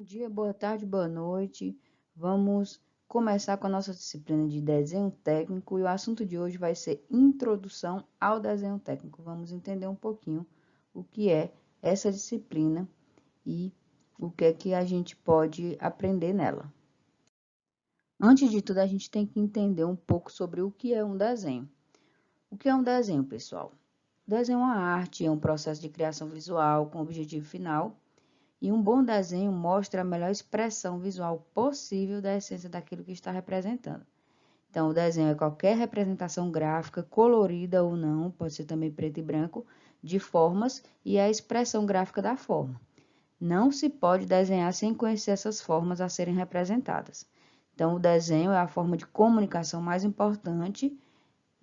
Dia, boa tarde, boa noite. Vamos começar com a nossa disciplina de desenho técnico e o assunto de hoje vai ser Introdução ao Desenho Técnico. Vamos entender um pouquinho o que é essa disciplina e o que é que a gente pode aprender nela. Antes de tudo, a gente tem que entender um pouco sobre o que é um desenho. O que é um desenho, pessoal? Desenho é uma arte, é um processo de criação visual com objetivo final. E um bom desenho mostra a melhor expressão visual possível da essência daquilo que está representando. Então, o desenho é qualquer representação gráfica, colorida ou não, pode ser também preto e branco, de formas e a expressão gráfica da forma. Não se pode desenhar sem conhecer essas formas a serem representadas. Então, o desenho é a forma de comunicação mais importante,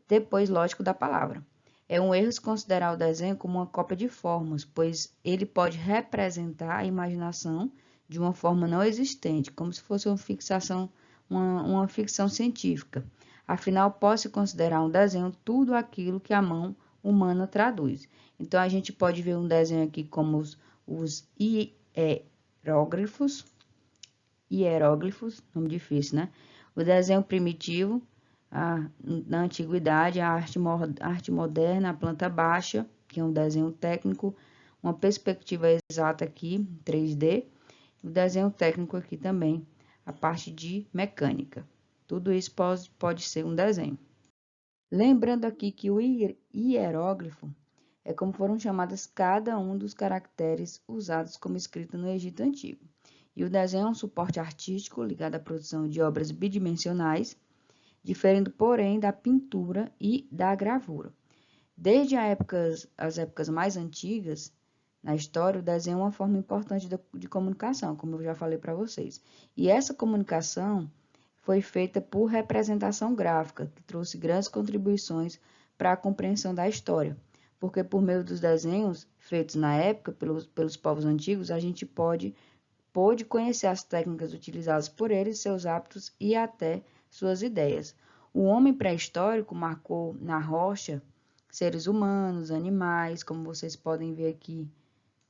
depois, lógico, da palavra. É um erro se considerar o desenho como uma cópia de formas, pois ele pode representar a imaginação de uma forma não existente, como se fosse uma ficção científica. Afinal, pode-se considerar um desenho tudo aquilo que a mão humana traduz. Então, a gente pode ver um desenho aqui como os hieróglifos, nome difícil, né? O desenho primitivo, na antiguidade, a arte moderna, a planta baixa, que é um desenho técnico, uma perspectiva exata aqui, 3D, o desenho técnico aqui também, a parte de mecânica. Tudo isso pode ser um desenho. Lembrando aqui que o hieróglifo é como foram chamados cada um dos caracteres usados como escrita no Egito Antigo. E o desenho é um suporte artístico ligado à produção de obras bidimensionais, diferindo, porém, da pintura e da gravura. Desde as épocas mais antigas, na história, o desenho é uma forma importante de comunicação, como eu já falei para vocês. E essa comunicação foi feita por representação gráfica, que trouxe grandes contribuições para a compreensão da história, porque por meio dos desenhos feitos na época pelos povos antigos, a gente pôde conhecer as técnicas utilizadas por eles, seus hábitos e até suas ideias. O homem pré-histórico marcou na rocha seres humanos, animais, como vocês podem ver aqui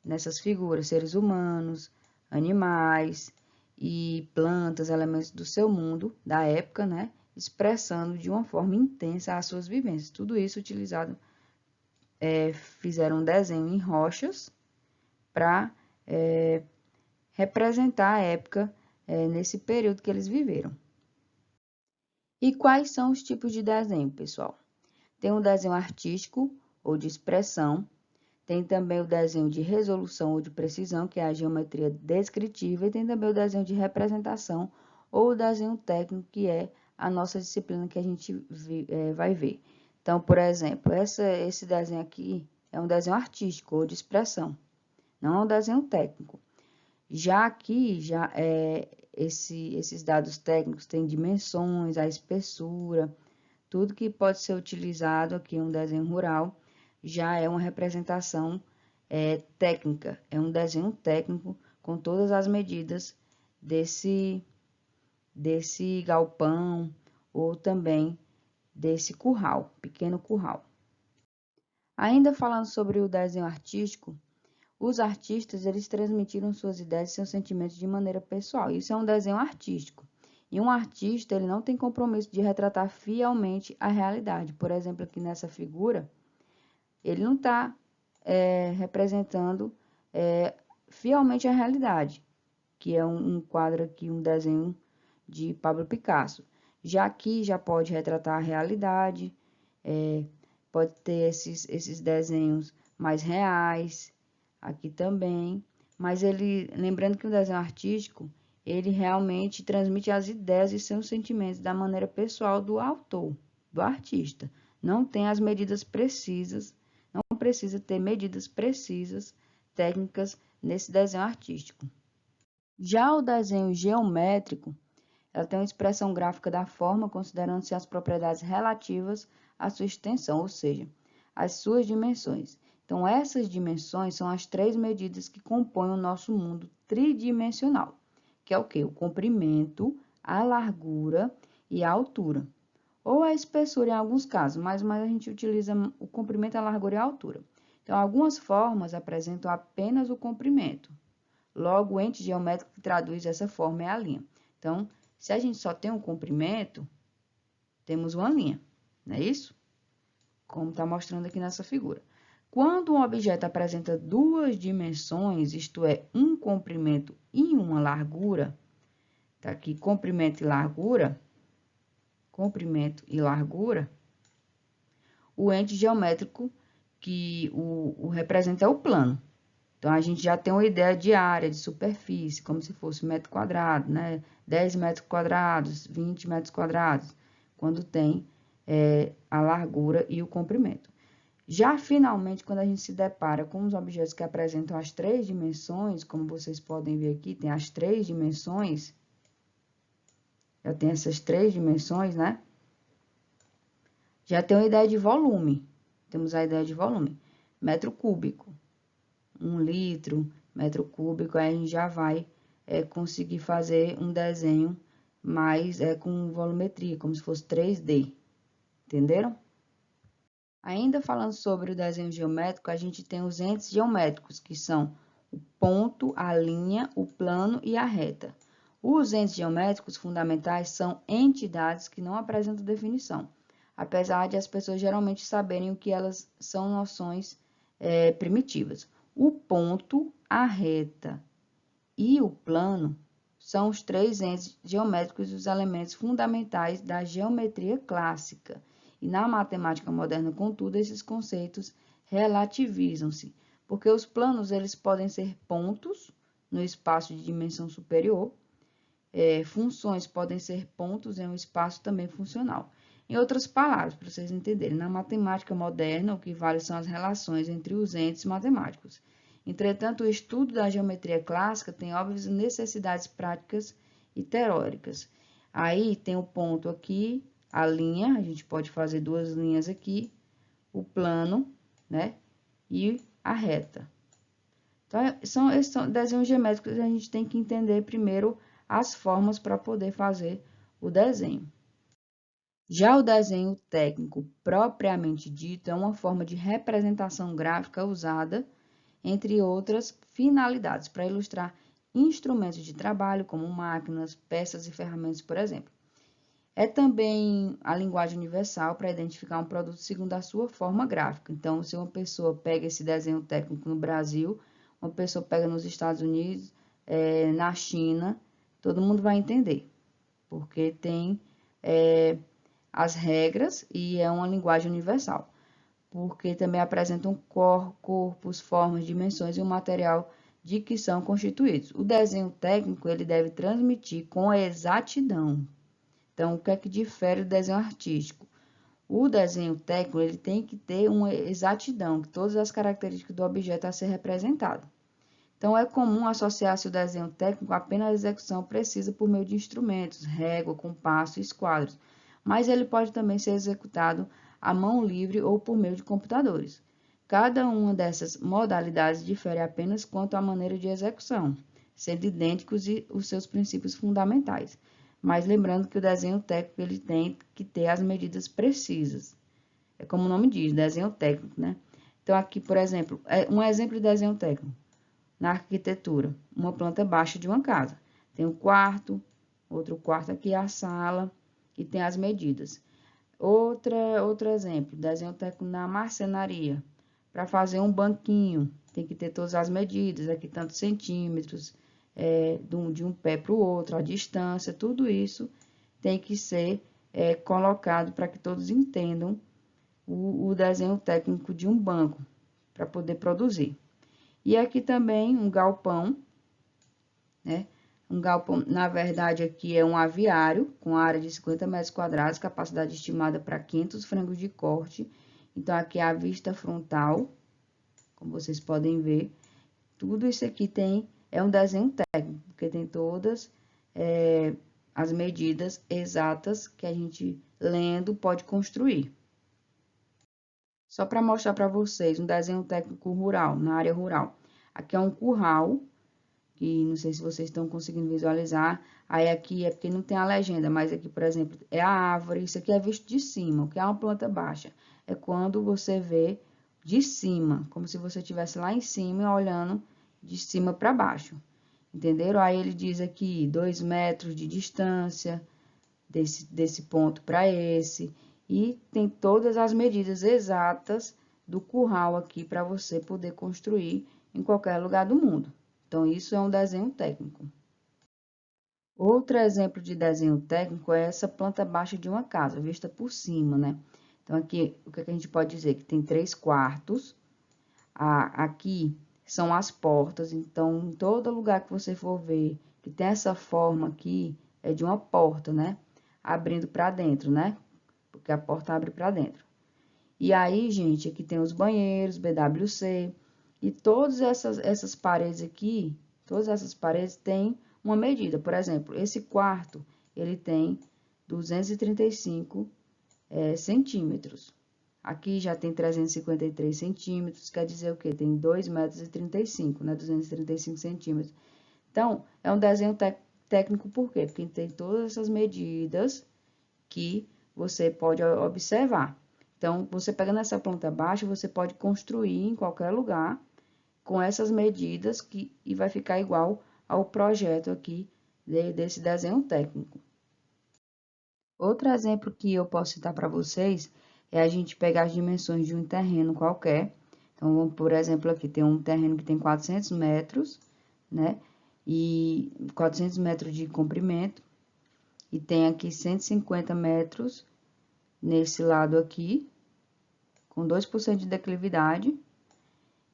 nessas figuras, seres humanos, animais e plantas, elementos do seu mundo, da época, né? Expressando de uma forma intensa as suas vivências. Tudo isso utilizado, fizeram um desenho em rochas para representar a época nesse período que eles viveram. E quais são os tipos de desenho, pessoal? Tem o desenho artístico ou de expressão, tem também o desenho de resolução ou de precisão, que é a geometria descritiva, e tem também o desenho de representação ou o desenho técnico, que é a nossa disciplina que a gente vai ver. Então, por exemplo, esse desenho aqui é um desenho artístico ou de expressão, não é um desenho técnico. Já aqui, esses dados técnicos têm dimensões, a espessura, tudo que pode ser utilizado aqui em um desenho rural já é uma representação técnica, é um desenho técnico com todas as medidas desse galpão ou também desse curral, pequeno curral. Ainda falando sobre o desenho artístico, os artistas, eles transmitiram suas ideias e seus sentimentos de maneira pessoal. Isso é um desenho artístico. E um artista, ele não tem compromisso de retratar fielmente a realidade. Por exemplo, aqui nessa figura, ele não está representando fielmente a realidade, que é um quadro aqui, um desenho de Pablo Picasso. Já aqui, já pode retratar a realidade, pode ter esses desenhos mais reais, aqui também, mas lembrando que o desenho artístico, ele realmente transmite as ideias e seus sentimentos da maneira pessoal do autor, do artista. Não tem as medidas precisas, não precisa ter medidas precisas, técnicas nesse desenho artístico. Já o desenho geométrico, ela tem uma expressão gráfica da forma, considerando-se as propriedades relativas à sua extensão, ou seja, as suas dimensões. Então, essas dimensões são as três medidas que compõem o nosso mundo tridimensional, que é o quê? O comprimento, a largura e a altura. Ou a espessura em alguns casos, mas a gente utiliza o comprimento, a largura e a altura. Então, algumas formas apresentam apenas o comprimento. Logo, o ente geométrico que traduz essa forma é a linha. Então, se a gente só tem um comprimento, temos uma linha, não é isso? Como está mostrando aqui nessa figura. Quando um objeto apresenta duas dimensões, isto é, um comprimento e uma largura, tá aqui comprimento e largura, o ente geométrico que o representa é o plano. Então, a gente já tem uma ideia de área, de superfície, como se fosse metro quadrado, né? 10 metros quadrados, 20 metros quadrados, quando tem a largura e o comprimento. Já, finalmente, quando a gente se depara com os objetos que apresentam as três dimensões, como vocês podem ver aqui, tem as três dimensões, já tem essas três dimensões, né? Já tem uma ideia de volume, temos a ideia de volume, metro cúbico. 1 litro, metro cúbico, aí a gente já vai conseguir fazer um desenho mais com volumetria, como se fosse 3D, entenderam? Ainda falando sobre o desenho geométrico, a gente tem os entes geométricos, que são o ponto, a linha, o plano e a reta. Os entes geométricos fundamentais são entidades que não apresentam definição, apesar de as pessoas geralmente saberem o que elas são noções primitivas. O ponto, a reta e o plano são os três entes geométricos e os elementos fundamentais da geometria clássica. E na matemática moderna, contudo, esses conceitos relativizam-se, porque os planos eles podem ser pontos no espaço de dimensão superior, funções podem ser pontos em um espaço também funcional. Em outras palavras, para vocês entenderem, na matemática moderna, o que vale são as relações entre os entes matemáticos. Entretanto, o estudo da geometria clássica tem óbvias necessidades práticas e teóricas. Aí tem o ponto aqui, a linha, a gente pode fazer duas linhas aqui, o plano, né, e a reta. Então, esses são desenhos geométricos, a gente tem que entender primeiro as formas para poder fazer o desenho. Já o desenho técnico propriamente dito é uma forma de representação gráfica usada, entre outras finalidades, para ilustrar instrumentos de trabalho, como máquinas, peças e ferramentas, por exemplo. É também a linguagem universal para identificar um produto segundo a sua forma gráfica. Então, se uma pessoa pega esse desenho técnico no Brasil, uma pessoa pega nos Estados Unidos, na China, todo mundo vai entender, porque tem as regras e é uma linguagem universal, porque também apresentam corpos, formas, dimensões e o material de que são constituídos. O desenho técnico ele deve transmitir com exatidão. Então, o que é que difere do desenho artístico? O desenho técnico ele tem que ter uma exatidão, todas as características do objeto a ser representado. Então, é comum associar-se o desenho técnico apenas à execução precisa por meio de instrumentos, régua, compasso e esquadros, mas ele pode também ser executado à mão livre ou por meio de computadores. Cada uma dessas modalidades difere apenas quanto à maneira de execução, sendo idênticos os seus princípios fundamentais. Mas lembrando que o desenho técnico ele tem que ter as medidas precisas. É como o nome diz, desenho técnico, né? Então, aqui, por exemplo, um exemplo de desenho técnico. Na arquitetura, uma planta baixa de uma casa. Tem um quarto, outro quarto aqui, a sala, e tem as medidas. Outro exemplo, desenho técnico na marcenaria. Para fazer um banquinho, tem que ter todas as medidas, aqui tantos centímetros, de um pé para o outro, a distância, tudo isso tem que ser colocado para que todos entendam o desenho técnico de um banco, para poder produzir. E aqui também um galpão, né? Um galpão, na verdade, aqui é um aviário com área de 50 metros quadrados, capacidade estimada para 500 frangos de corte. Então, aqui é a vista frontal, como vocês podem ver. Tudo isso aqui é um desenho técnico, porque tem todas as medidas exatas que a gente, lendo, pode construir. Só para mostrar para vocês um desenho técnico rural, na área rural. Aqui é um curral, que não sei se vocês estão conseguindo visualizar. Aí aqui é porque não tem a legenda, mas aqui, por exemplo, é a árvore. Isso aqui é visto de cima, o que é uma planta baixa. É quando você vê de cima, como se você estivesse lá em cima olhando de cima para baixo. Entenderam? Aí ele diz aqui 2 metros de distância desse ponto para esse. E tem todas as medidas exatas do curral aqui para você poder construir em qualquer lugar do mundo. Então, isso é um desenho técnico. Outro exemplo de desenho técnico é essa planta baixa de uma casa, vista por cima, né? Então, aqui, o que a gente pode dizer? Que tem 3 quartos. Aqui são as portas, então, em todo lugar que você for ver que tem essa forma aqui, é de uma porta, né? Abrindo para dentro, né? Porque a porta abre para dentro. E aí, gente, aqui tem os banheiros, BWC, e todas essas paredes aqui, todas essas paredes têm uma medida. Por exemplo, esse quarto, ele tem 235 centímetros. Aqui já tem 353 centímetros, quer dizer o quê? Tem 2,35 metros, né? 235 centímetros. Então, é um desenho técnico por quê? Porque tem todas essas medidas que você pode observar. Então, você pegando essa planta baixa, você pode construir em qualquer lugar com essas medidas e vai ficar igual ao projeto aqui desse desenho técnico. Outro exemplo que eu posso citar para vocês é a gente pegar as dimensões de um terreno qualquer. Então, vamos, por exemplo, aqui tem um terreno que tem 400 metros, né? E 400 metros de comprimento. E tem aqui 150 metros nesse lado aqui, com 2% de declividade.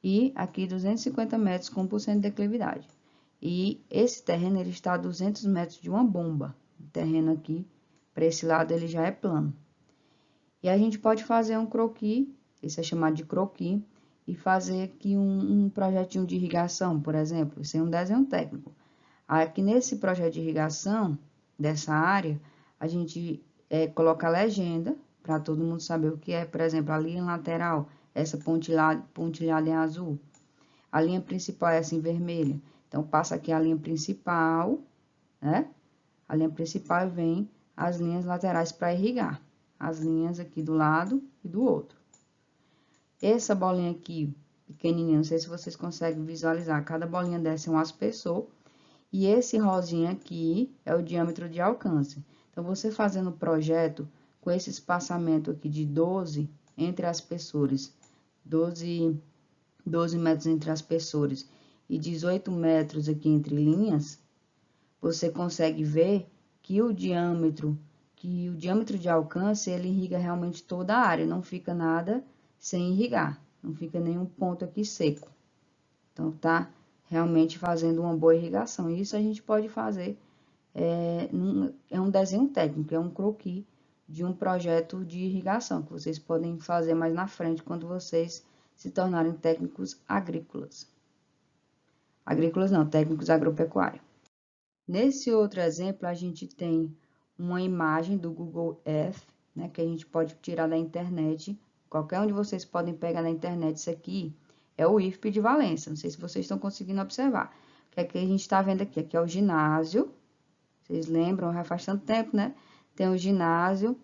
E aqui 250 metros com 1% de declividade. E esse terreno, ele está a 200 metros de uma bomba. O terreno aqui, para esse lado, ele já é plano. E a gente pode fazer um croquis, esse é chamado de croquis, e fazer aqui um projetinho de irrigação, por exemplo. Isso é um desenho técnico. Aqui nesse projeto de irrigação, dessa área, a gente coloca a legenda, para todo mundo saber o que é. Por exemplo, a linha lateral, essa pontilhada em azul. A linha principal é essa em vermelha. Então, passa aqui a linha principal, né? A linha principal e vem as linhas laterais para irrigar. As linhas aqui do lado e do outro. Essa bolinha aqui, pequenininha, não sei se vocês conseguem visualizar. Cada bolinha dessa é um aspersor. E esse rosinha aqui é o diâmetro de alcance. Então, você fazendo o projeto com esse espaçamento aqui de 12 entre aspersores, 12 metros entre aspersores e 18 metros aqui entre linhas, você consegue ver que o diâmetro de alcance, ele irriga realmente toda a área, não fica nada sem irrigar, não fica nenhum ponto aqui seco. Então, tá realmente fazendo uma boa irrigação. Isso a gente pode fazer, é um desenho técnico, é um croquis de um projeto de irrigação, que vocês podem fazer mais na frente, quando vocês se tornarem técnicos agrícolas. Agrícolas não, técnicos agropecuários. Nesse outro exemplo, a gente tem uma imagem do Google Earth, né, que a gente pode tirar da internet. Qualquer um de vocês podem pegar na internet isso aqui. É o IFP de Valença. Não sei se vocês estão conseguindo observar. O que é que a gente está vendo aqui? Aqui é o ginásio. Vocês lembram? Já faz tanto tempo, né? Tem o ginásio.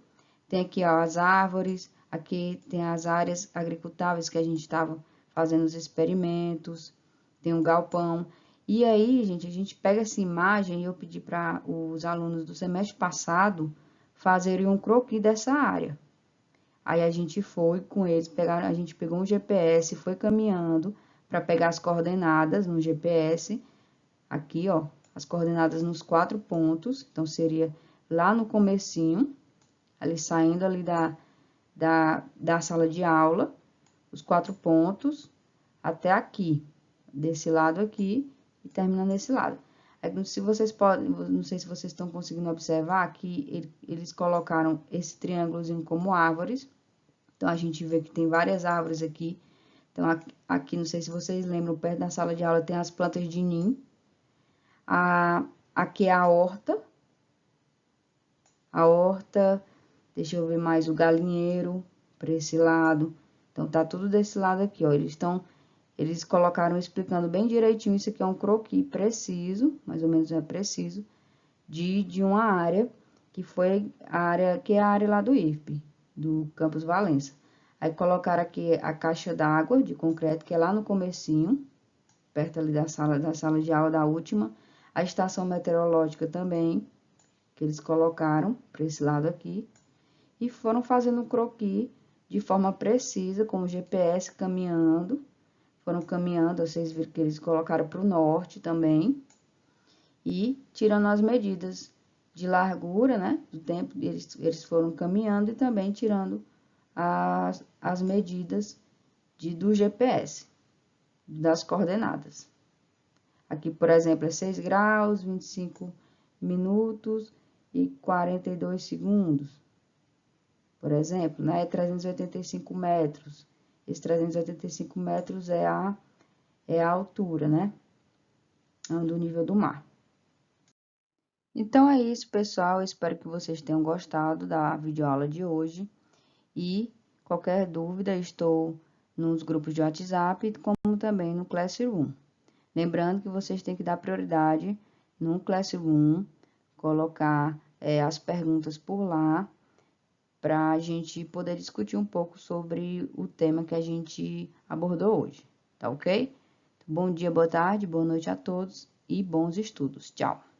Tem aqui, ó, as árvores. Aqui tem as áreas agricultáveis que a gente estava fazendo os experimentos. Tem um galpão. E aí, gente, a gente pega essa imagem e eu pedi para os alunos do semestre passado fazerem um croquis dessa área. Aí a gente foi com eles, a gente pegou um GPS e foi caminhando para pegar as coordenadas no GPS. Aqui, ó, as coordenadas nos 4 pontos. Então, seria lá no comecinho, ali saindo ali da sala de aula, os 4 pontos, até aqui, desse lado aqui e terminando nesse lado. Se vocês podem, não sei se vocês estão conseguindo observar que eles colocaram esse triângulozinho como árvores. Então, a gente vê que tem várias árvores aqui. Então, aqui, não sei se vocês lembram, perto da sala de aula tem as plantas de ninho. Aqui é a horta. A horta, deixa eu ver mais, o galinheiro, para esse lado. Então, tá tudo desse lado aqui, ó. Eles colocaram explicando bem direitinho, isso aqui é um croquis preciso, mais ou menos é preciso, de uma área, que foi é a área lá do IFP, do Campus Valença. Aí colocaram aqui a caixa d'água de concreto, que é lá no comecinho, perto ali da sala de aula da última. A estação meteorológica também, que eles colocaram para esse lado aqui. E foram fazendo um croquis de forma precisa, com o GPS caminhando. Foram caminhando, vocês viram que eles colocaram para o norte também. E tirando as medidas de largura, né, do tempo, eles foram caminhando e também tirando as medidas do GPS, das coordenadas. Aqui, por exemplo, é 6 graus, 25 minutos e 42 segundos. Por exemplo, né, 385 metros. Esses 385 metros é a altura, né, do nível do mar. Então é isso, pessoal. Eu espero que vocês tenham gostado da videoaula de hoje. E qualquer dúvida, estou nos grupos de WhatsApp, como também no Classroom. Lembrando que vocês têm que dar prioridade no Classroom, colocar as perguntas por lá, para a gente poder discutir um pouco sobre o tema que a gente abordou hoje, tá ok? Bom dia, boa tarde, boa noite a todos e bons estudos. Tchau!